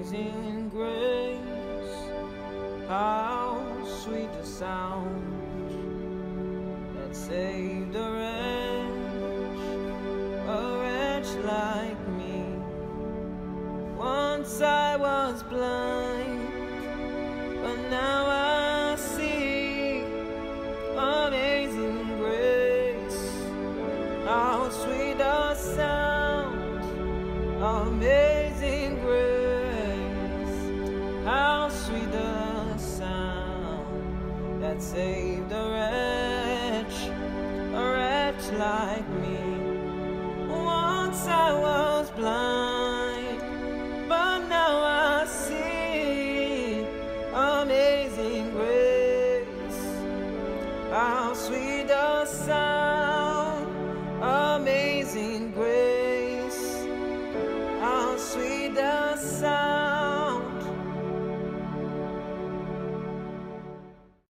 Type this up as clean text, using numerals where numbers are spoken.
Amazing grace, how sweet the sound that saved a wretch like me. Once I was blind, but now I see. Amazing grace, how sweet the sound. Amazing grace, how sweet the sound that saved a wretch like me. Once I was blind, but now I see. Amazing grace, how sweet the sound. Amazing grace, how sweet the sound.